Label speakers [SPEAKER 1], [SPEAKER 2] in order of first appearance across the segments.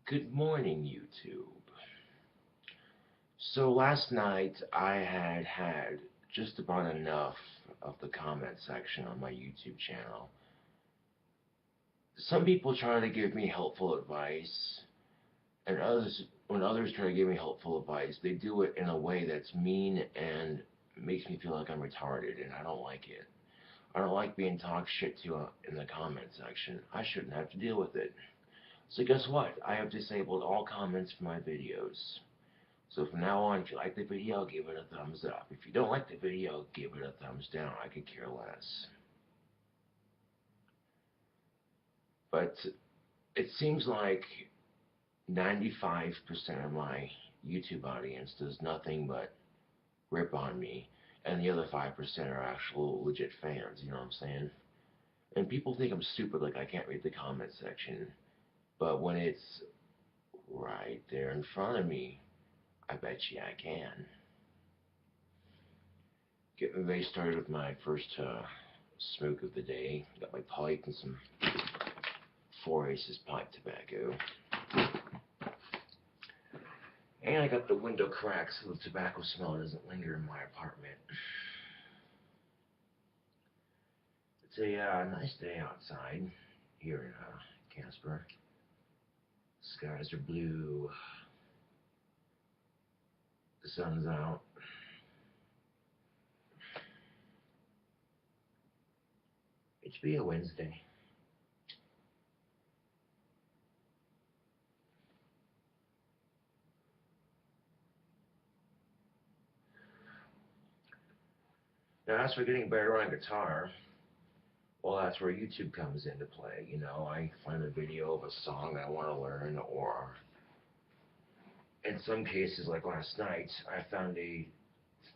[SPEAKER 1] Good morning, YouTube. So last night I had just about enough of the comment section on my YouTube channel. Some people try to give me helpful advice, and when others try to give me helpful advice, they do it in a way that's mean and makes me feel like I'm retarded, and I don't like it. I don't like being talked shit to in the comment section. I shouldn't have to deal with it. So guess what? I have disabled all comments for my videos. So from now on, if you like the video, give it a thumbs up. If you don't like the video, give it a thumbs down. I could care less. But it seems like 95% of my YouTube audience does nothing but rip on me, and the other 5% are actual legit fans, you know what I'm saying? And people think I'm stupid, like I can't read the comment section. But when it's right there in front of me, I bet you I can. Getting the day started with my first smoke of the day. Got my pipe and some 4 Aces pipe tobacco. And I got the window cracked so the tobacco smell doesn't linger in my apartment. It's a nice day outside here in Casper. Skies are blue. The sun's out. It should be a Wednesday. Now, as for getting better on guitar, well, that's where YouTube comes into play. You know, I find a video of a song I want to learn, or in some cases, like last night, I found a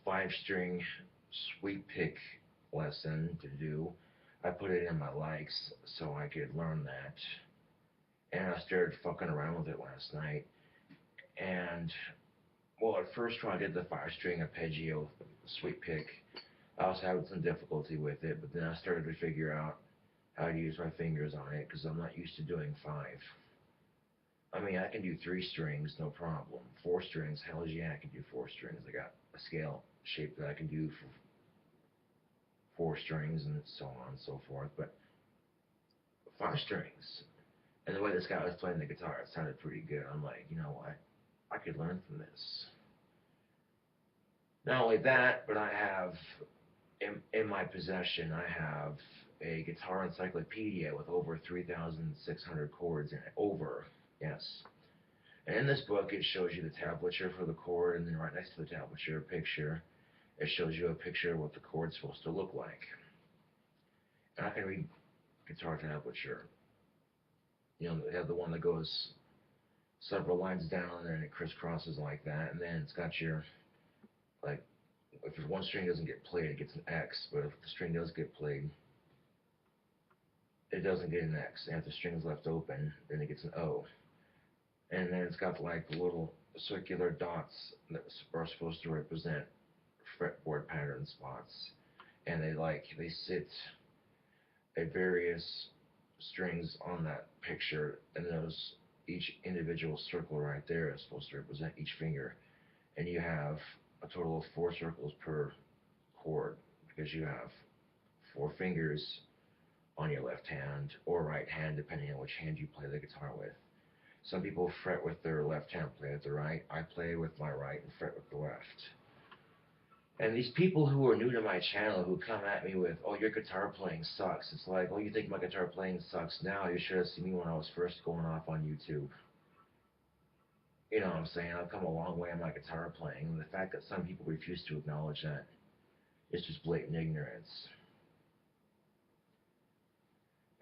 [SPEAKER 1] 5-string sweep pick lesson to do. I put it in my likes so I could learn that. And I started fucking around with it last night. And, well, at first when I did the 5-string arpeggio sweep pick, I was having some difficulty with it, but then I started to figure out how to use my fingers on it because I'm not used to doing 5. I mean, I can do 3 strings, no problem. 4 strings, hell yeah, I can do 4 strings. I got a scale shape that I can do for 4 strings and so on and so forth. But 5 strings, and the way this guy was playing the guitar, it sounded pretty good. I'm like, you know what? I could learn from this. Not only that, but I have in my possession, I have a guitar encyclopedia with over 3,600 chords in it. Over, yes. And in this book, it shows you the tablature for the chord, and then right next to the tablature, a picture. It shows you a picture of what the chord's supposed to look like. And I can read guitar tablature. You know, they have the one that goes several lines down, and then it crisscrosses like that, and then it's got your, like, if one string doesn't get played, it gets an X, but if the string does get played, it doesn't get an X, and if the string is left open, then it gets an O. And then it's got like the little circular dots that are supposed to represent fretboard pattern spots, and they sit at various strings on that picture, and those each individual circle right there is supposed to represent each finger, and you have a total of 4 circles per chord because you have 4 fingers on your left hand or right hand depending on which hand you play the guitar with. Some people fret with their left hand, play with the right. I play with my right and fret with the left. And these people who are new to my channel who come at me with, oh, your guitar playing sucks. It's like, oh, you think my guitar playing sucks now? You should have seen me when I was first going off on YouTube. You know what I'm saying? I've come a long way in my guitar playing. And the fact that some people refuse to acknowledge that is just blatant ignorance.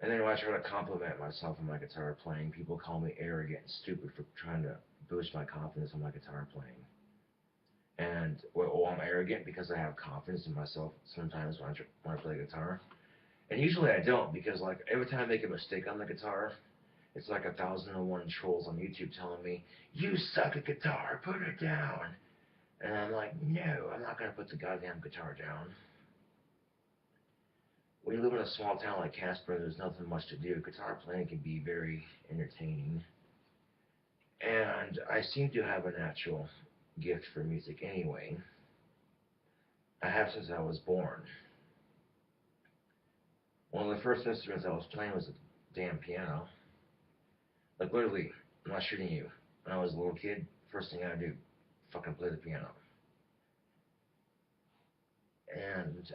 [SPEAKER 1] And then when I try to compliment myself on my guitar playing, people call me arrogant and stupid for trying to boost my confidence on my guitar playing. And well, I'm arrogant because I have confidence in myself sometimes when I play guitar. And usually I don't because like every time I make a mistake on the guitar, it's like 1,001 trolls on YouTube telling me, "You suck at guitar, put it down." And I'm like, no, I'm not gonna put the goddamn guitar down. When you live in a small town like Casper, there's nothing much to do. Guitar playing can be very entertaining. And I seem to have a natural gift for music anyway. I have since I was born. One of the first instruments I was playing was a damn piano. Like literally, I'm not shooting you. When I was a little kid, first thing I do, fucking play the piano. And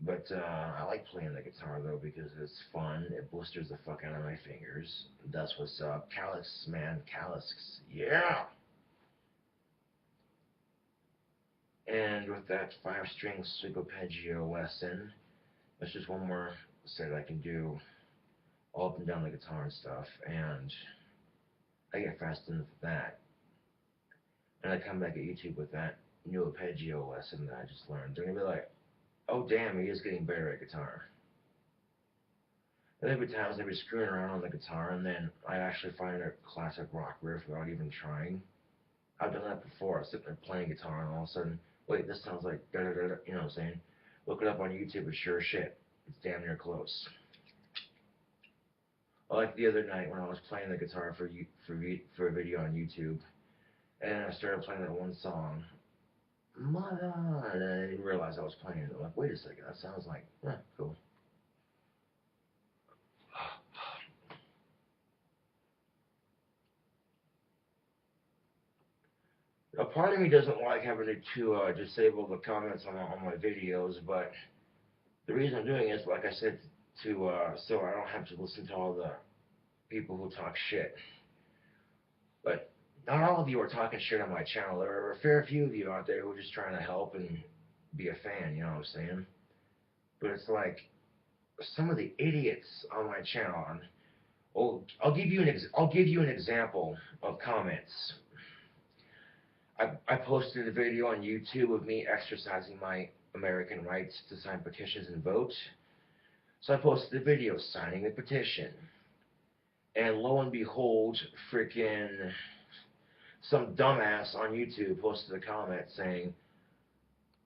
[SPEAKER 1] I like playing the guitar though because it's fun. It blisters the fuck out of my fingers. That's what's up. Callus, man, callus. Yeah. And with that 5-string arpeggio lesson, that's just one more set I can do all up and down the guitar and stuff. And I get fast enough with that. And I come back at YouTube with that new arpeggio lesson that I just learned. They're gonna be like, oh damn, he is getting better at guitar. And there'll be times I'll be screwing around on the guitar and then I actually find a classic rock riff without even trying. I've done that before. I was sitting there playing guitar and all of a sudden, wait, this sounds like da da da da, you know what I'm saying? Look it up on YouTube, and sure as shit, it's damn near close. Like the other night when I was playing the guitar for a video on YouTube, and I started playing that one song, Mother, and I didn't realize I was playing it. I'm like, wait a second, that sounds like, cool. A part of me doesn't like having to disable the comments on my videos, but the reason I'm doing it is, like I said, to so I don't have to listen to all the people who talk shit. But not all of you are talking shit on my channel. There are a fair few of you out there who are just trying to help and be a fan, you know what I'm saying? But it's like some of the idiots on my channel. I'll give you an example of comments. I posted a video on YouTube of me exercising my American rights to sign petitions and vote. So I posted a video signing the petition. And lo and behold, freaking some dumbass on YouTube posted a comment saying,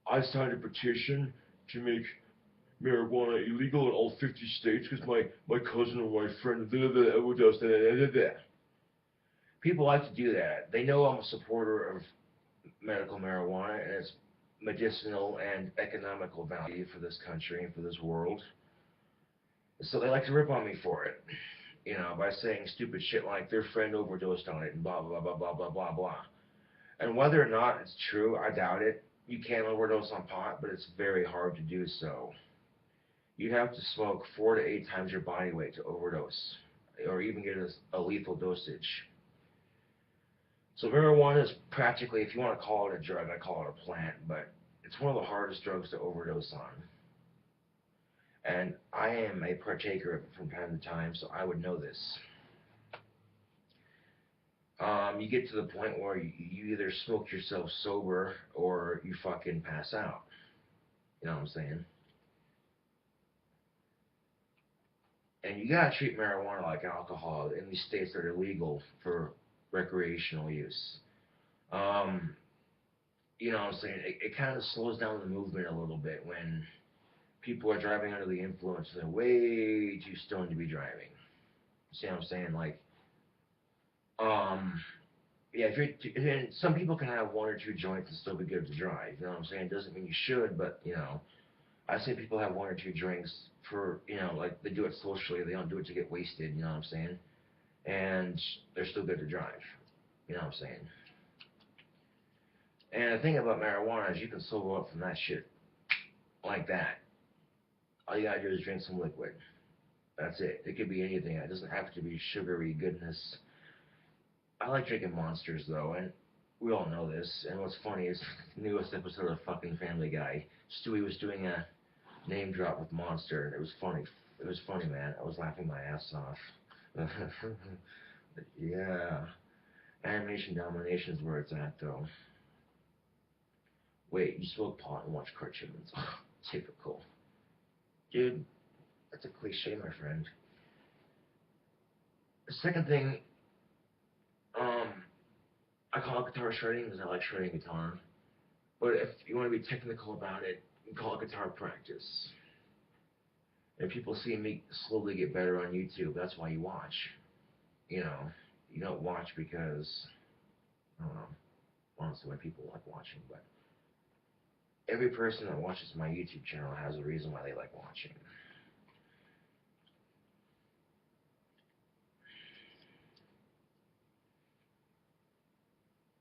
[SPEAKER 1] I signed a petition to make marijuana illegal in all 50 states because my cousin or my friend overdosed. People like to do that. They know I'm a supporter of medical marijuana and its medicinal and economical value for this country and for this world. So they like to rip on me for it, you know, by saying stupid shit like their friend overdosed on it and blah, blah, blah, blah, blah, blah, blah. And whether or not it's true, I doubt it. You can overdose on pot, but it's very hard to do so. You'd have to smoke 4 to 8 times your body weight to overdose, or even get a lethal dosage. So marijuana is practically, if you want to call it a drug, I call it a plant, but it's one of the hardest drugs to overdose on. And I am a partaker of it from time to time, so I would know this. You get to the point where you either smoke yourself sober or you fucking pass out. You know what I'm saying? And you gotta treat marijuana like alcohol in these states that are legal for recreational use. You know what I'm saying? It kind of slows down the movement a little bit when people are driving under the influence and they're way too stoned to be driving. See what I'm saying? Like, yeah, and some people can have 1 or 2 joints and still be good to drive. You know what I'm saying? Doesn't mean you should, but you know, I say people have 1 or 2 drinks for, you know, like they do it socially. They don't do it to get wasted. You know what I'm saying? And they're still good to drive. You know what I'm saying? And the thing about marijuana is you can sober up from that shit like that. All you gotta do is drink some liquid. That's it. It could be anything. It doesn't have to be sugary goodness. I like drinking Monsters though, and we all know this. And what's funny is the newest episode of fucking Family Guy, Stewie was doing a name drop with Monster, and it was funny. It was funny, man. I was laughing my ass off. Yeah. Animation domination is where it's at, though. Wait, you smoke pot and watch cartoons. Typical. Dude, that's a cliche, my friend. The second thing, I call it guitar shredding because I like shredding guitar. But if you want to be technical about it, you call it guitar practice. And people see me slowly get better on YouTube, that's why you watch. You know. You don't watch because, I don't know, honestly, why people like watching, but every person that watches my YouTube channel has a reason why they like watching.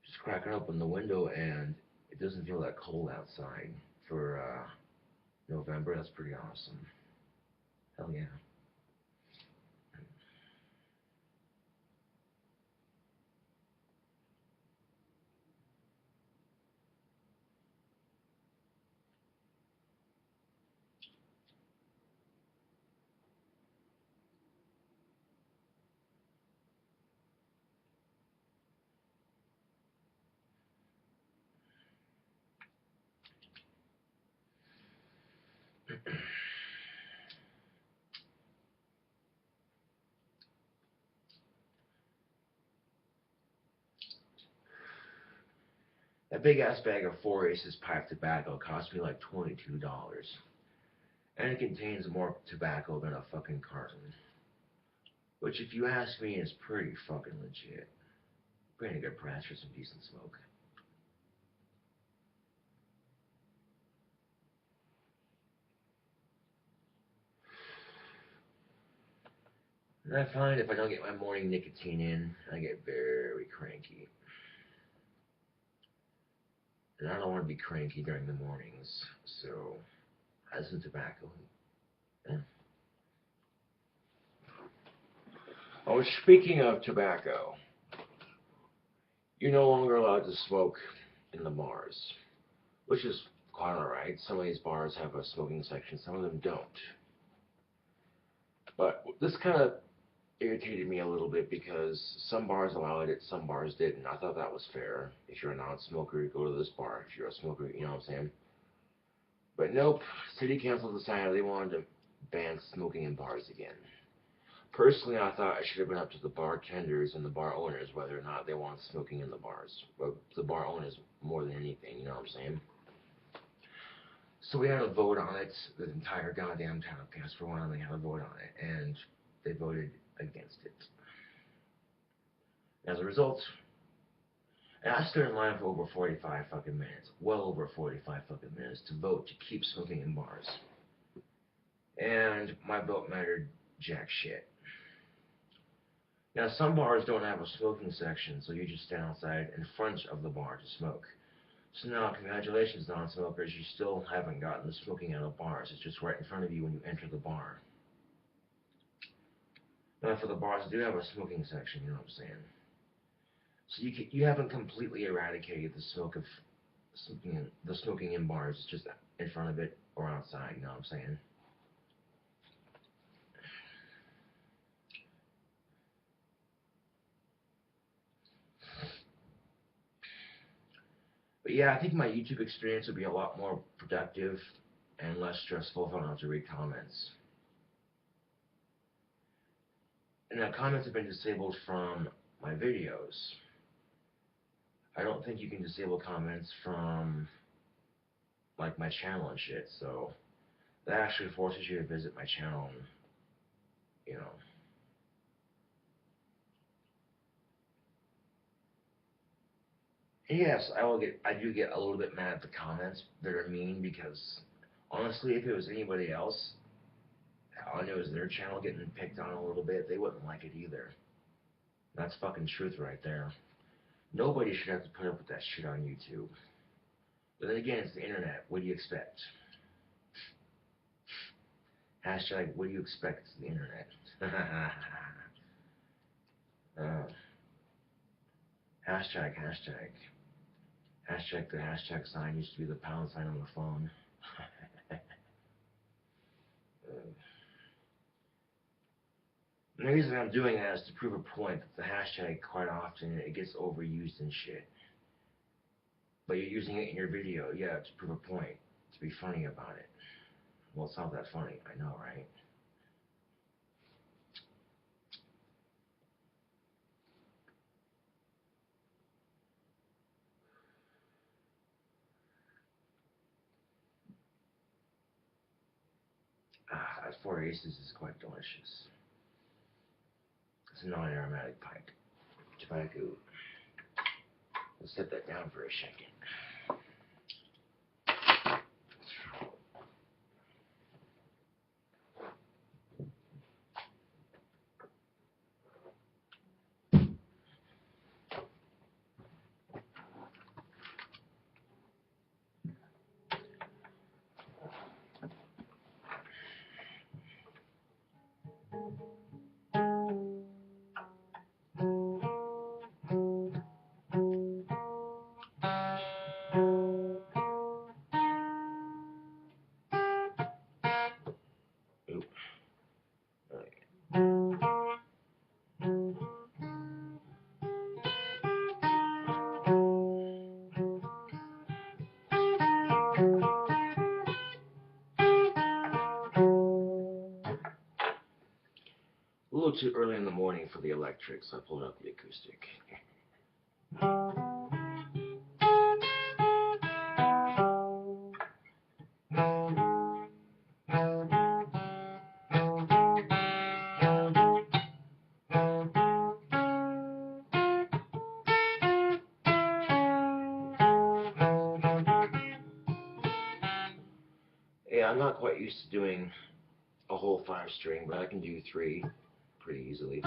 [SPEAKER 1] Just cracking open the window and it doesn't feel that cold outside for November. That's pretty awesome. Hell yeah. That big ass bag of 4 Aces pipe tobacco cost me like $22. And it contains more tobacco than a fucking carton. Which, if you ask me, is pretty fucking legit. Pretty good price for some decent smoke. And I find if I don't get my morning nicotine in, I get very cranky. And I don't want to be cranky during the mornings, so I have some tobacco. Yeah. Oh, speaking of tobacco, you're no longer allowed to smoke in the bars, which is quite alright. Some of these bars have a smoking section, some of them don't. But this kind of irritated me a little bit because some bars allowed it, some bars didn't. I thought that was fair. If you're a non-smoker, you go to this bar. If you're a smoker, you know what I'm saying? But nope, city council decided they wanted to ban smoking in bars again. Personally, I thought it should have been up to the bartenders and the bar owners whether or not they want smoking in the bars. But the bar owners more than anything, you know what I'm saying? So we had a vote on it. The entire goddamn town of Casper Wyoming had a vote on it, and they voted against it. As a result, and I stood in line for over 45 fucking minutes, well over 45 fucking minutes, to vote to keep smoking in bars. And my vote mattered jack shit. Now, some bars don't have a smoking section, so you just stand outside in front of the bar to smoke. So now, congratulations, non-smokers, you still haven't gotten the smoking out of bars. It's just right in front of you when you enter the bar. Now, for the bars that do have a smoking section, you know what I'm saying? So you haven't completely eradicated the smoking in bars. It's just in front of it or outside. You know what I'm saying? But yeah, I think my YouTube experience would be a lot more productive and less stressful if I don't have to read comments. And now comments have been disabled from my videos. I don't think you can disable comments from like my channel and shit. So that actually forces you to visit my channel and, you know. Yes, I do get a little bit mad at the comments that are mean because honestly, if it was anybody else, all I knew is their channel getting picked on a little bit, they wouldn't like it either. That's fucking truth right there. Nobody should have to put up with that shit on YouTube. But then again, it's the internet. What do you expect? Hashtag, what do you expect? It's the internet. uh, hashtag. Hashtag, the hashtag sign used to be the pound sign on the phone. And the reason I'm doing that is to prove a point that the hashtag quite often it gets overused and shit. But you're using it in your video, yeah, to prove a point, to be funny about it. Well, it's not that funny, I know, right? That 4 Aces is quite delicious. It's a non-aromatic pipe. back out. Let's set that down for a second. A little too early in the morning for the electric, so I pulled out the acoustic. Yeah, I'm not quite used to doing a whole 5-string, but I can do 3 pretty easily.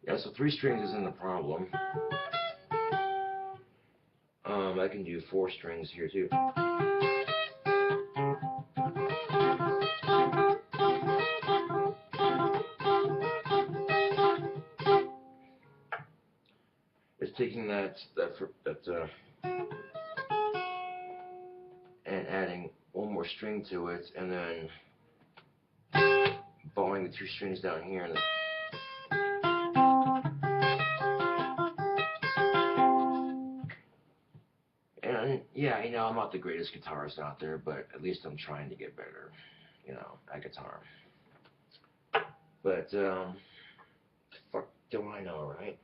[SPEAKER 1] Yeah, so 3 strings isn't a problem. I can do 4 strings here too. It's taking that and adding 1 more string to it, and then bowing the 2 strings down here, and then yeah, you know, I'm not the greatest guitarist out there, but at least I'm trying to get better, you know, at guitar. But, fuck do I know, right?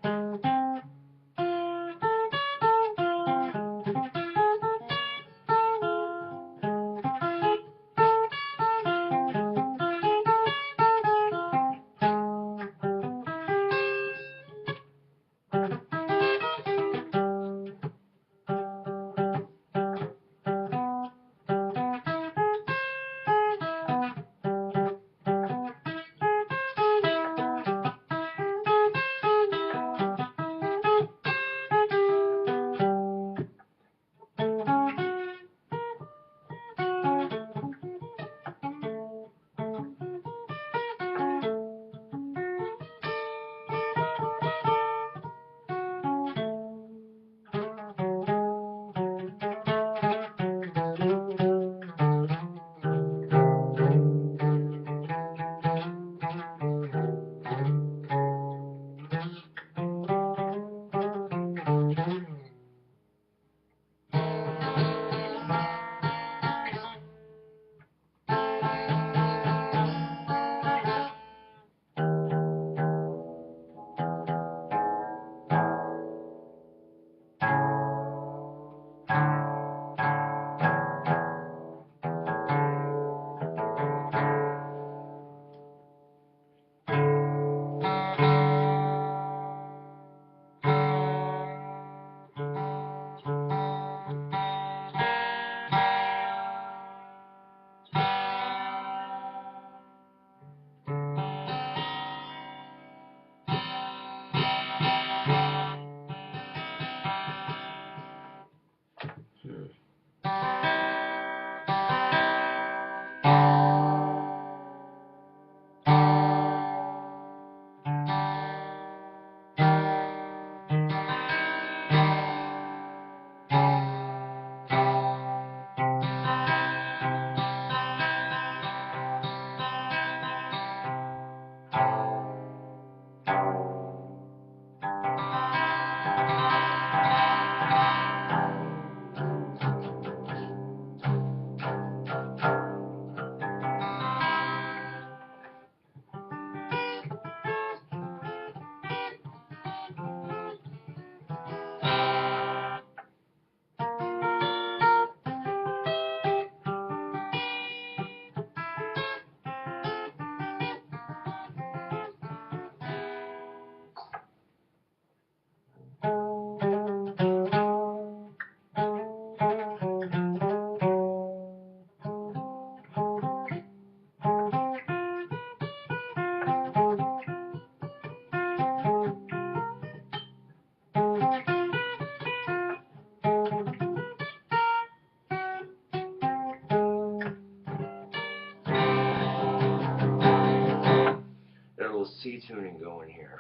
[SPEAKER 1] C tuning going here,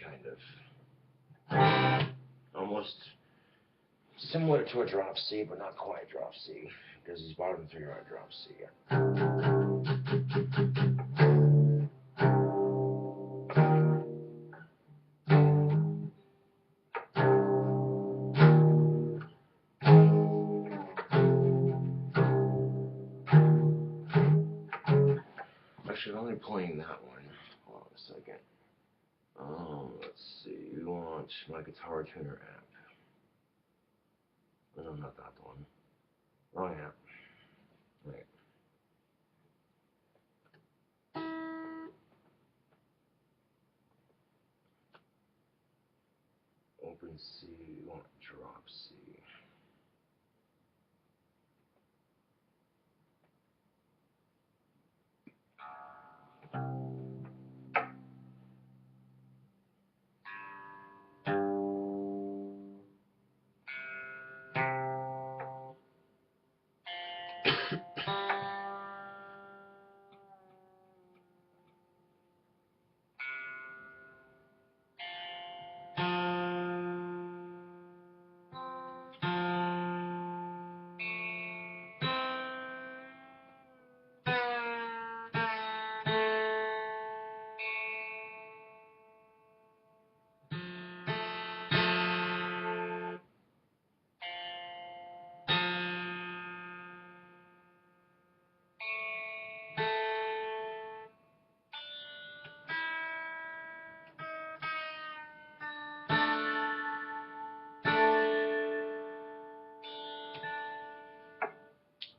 [SPEAKER 1] kind of. Almost similar to a drop C, but not quite drop C, because these bottom three are a drop C. Actually, I'm only playing that one. Hold on a second. Let's see. We want my guitar tuner app. No, not that one. Oh, yeah. Right. Open C, we want drop C.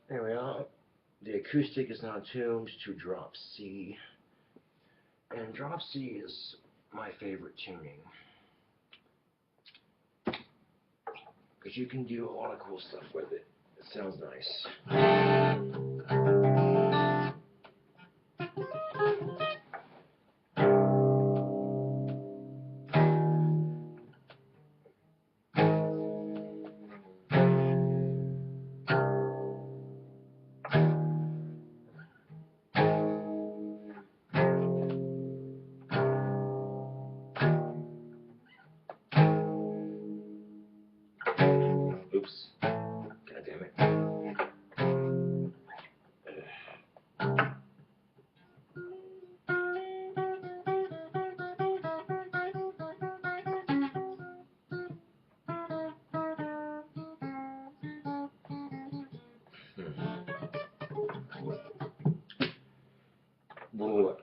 [SPEAKER 1] Anyway, the acoustic is now tuned to drop C, and drop C is my favorite tuning, because you can do a lot of cool stuff with it. It sounds nice. Oops. God damn it. Little,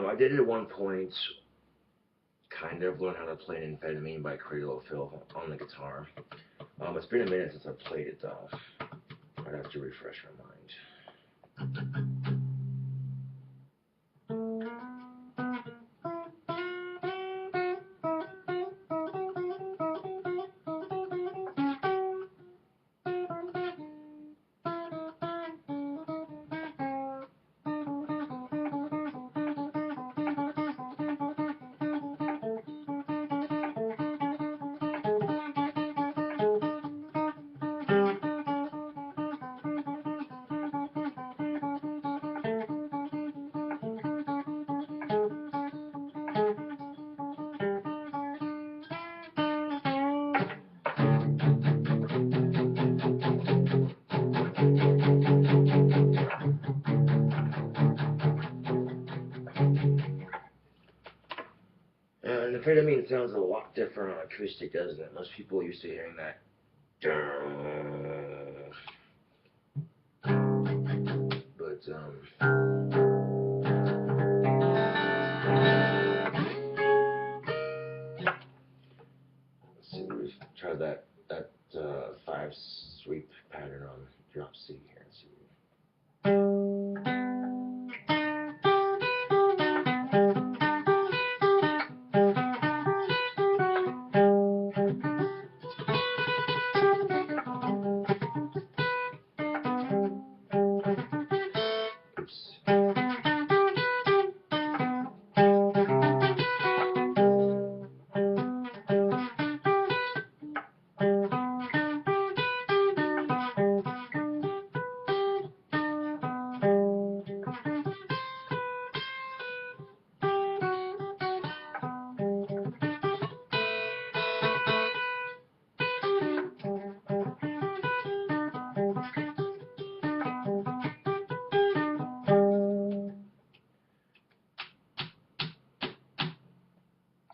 [SPEAKER 1] I did at one point kind of learn how to play an amphetamine by Cradle of Filth on the guitar. It's been a minute since I played it though. I'd have to refresh my mind. And amphetamine sounds a lot different on acoustic, doesn't it? Most people are used to hearing that. But, let's see, we've tried that 5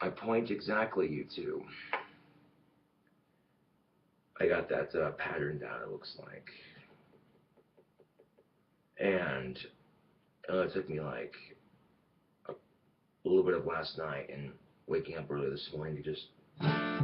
[SPEAKER 1] I point exactly, you two. I got that pattern down, it looks like. And it took me like a little bit of last night and waking up early this morning to just, yeah.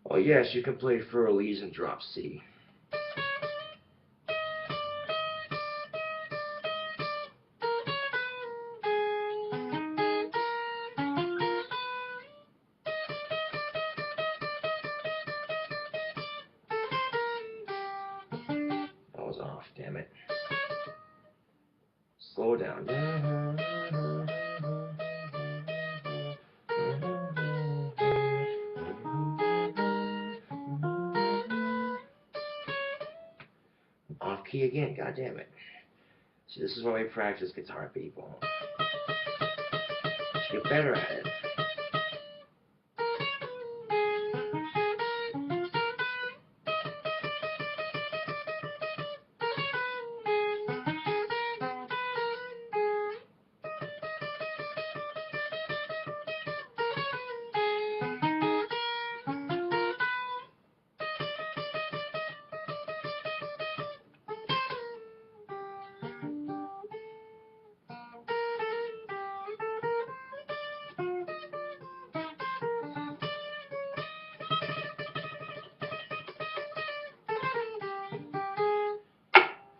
[SPEAKER 1] Oh yes, you can play Furley's and drop C. That was off, damn it. Slow down. Off key again, god damn it. See, this is why we practice guitar, people. Just get better at it.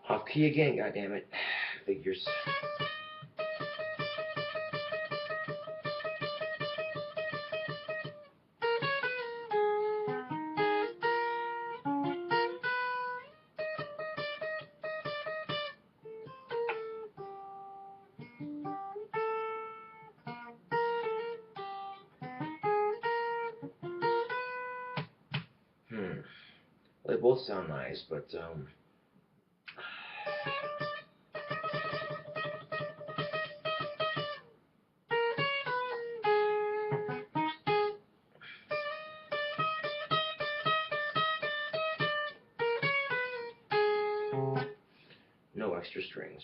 [SPEAKER 1] Off key again, goddammit. Figures. Well, they both sound nice, but no extra strings.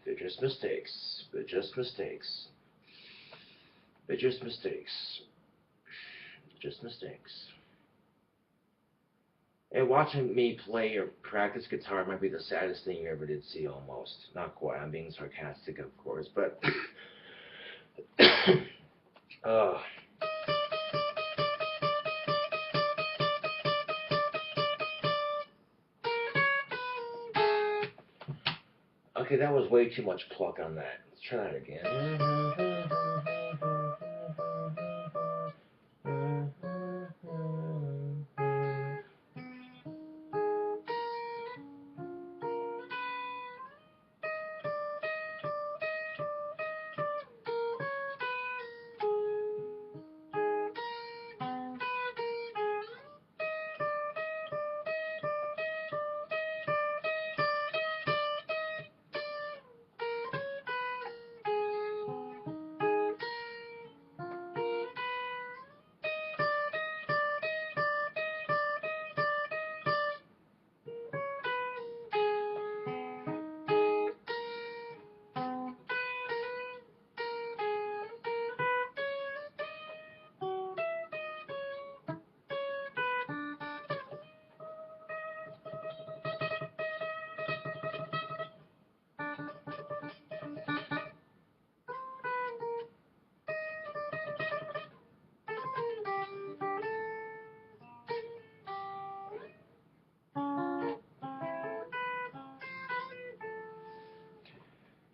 [SPEAKER 1] They're just mistakes. They're just mistakes. They're just mistakes. Just mistakes. And watching me play or practice guitar might be the saddest thing you ever did see, almost. Not quite. I'm being sarcastic, of course, but okay, that was way too much pluck on that. Let's try that again.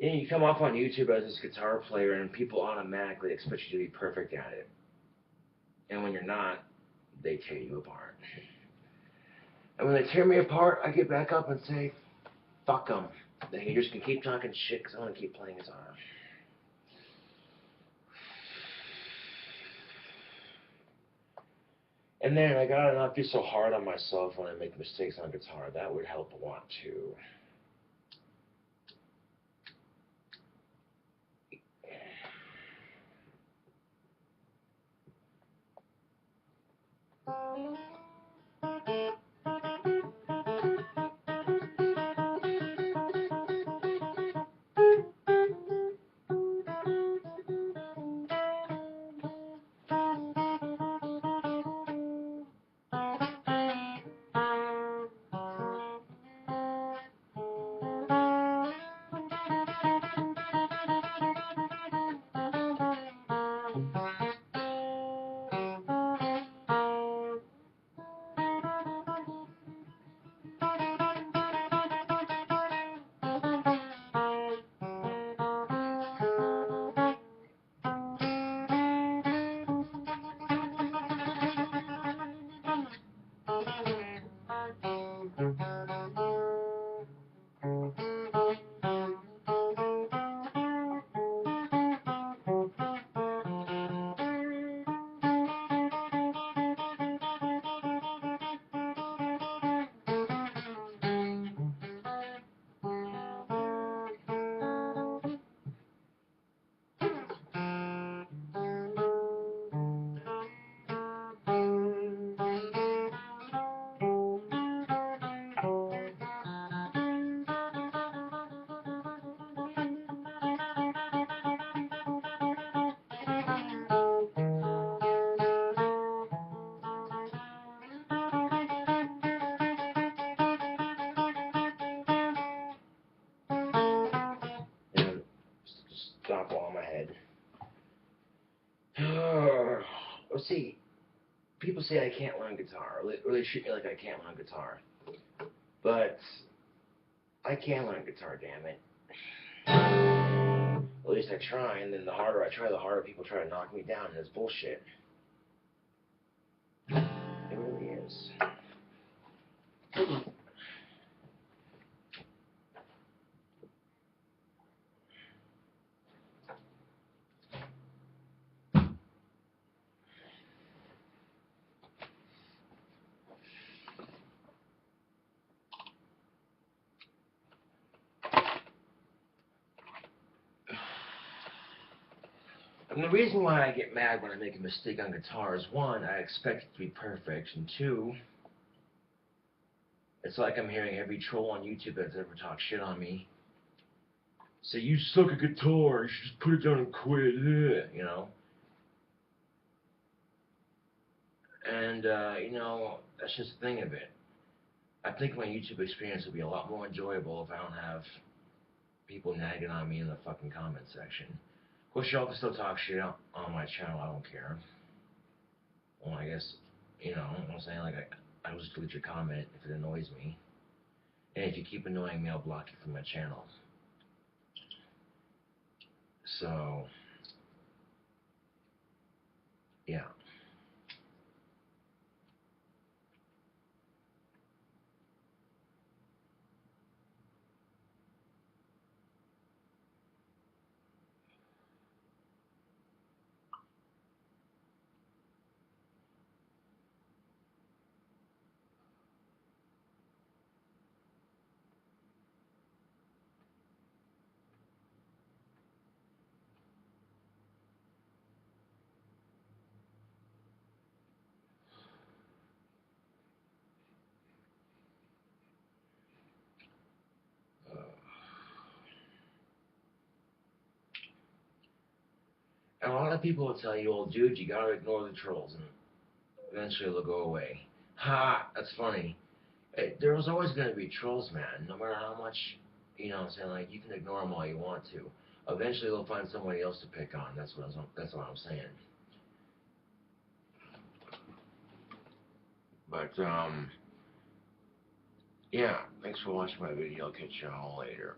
[SPEAKER 1] You know, you come off on YouTube as this guitar player, and people automatically expect you to be perfect at it. And when you're not, they tear you apart. And when they tear me apart, I get back up and say, fuck them. The haters can keep talking shit because I want to keep playing guitar. And then I gotta not be so hard on myself when I make mistakes on guitar. That would help a lot too. And just stop while in my head. See, people say I can't learn guitar, or they treat me like I can't learn guitar. But I can learn guitar, damn it. At least I try, and then the harder I try, the harder people try to knock me down, and it's bullshit. It really is. And the reason why I get mad when I make a mistake on guitar is, one, I expect it to be perfect, and two, it's like I'm hearing every troll on YouTube that's ever talked shit on me say, you suck at guitar, you should just put it down and quit, you know? And, that's just the thing of it. I think my YouTube experience would be a lot more enjoyable if I don't have people nagging on me in the fucking comment section. Of course, y'all can still talk shit on my channel, I don't care. Well, I guess, you know what I'm saying? Like, I will just delete your comment if it annoys me. And if you keep annoying me, I'll block you from my channel. So, yeah. And a lot of people will tell you, well, dude, you gotta ignore the trolls, and eventually they'll go away. Ha! That's funny. There was always going to be trolls, man. No matter how much, you know what I'm saying, like, you can ignore them all you want to. Eventually they'll find somebody else to pick on. That's what I'm saying. But, yeah, thanks for watching my video. I'll catch y'all later.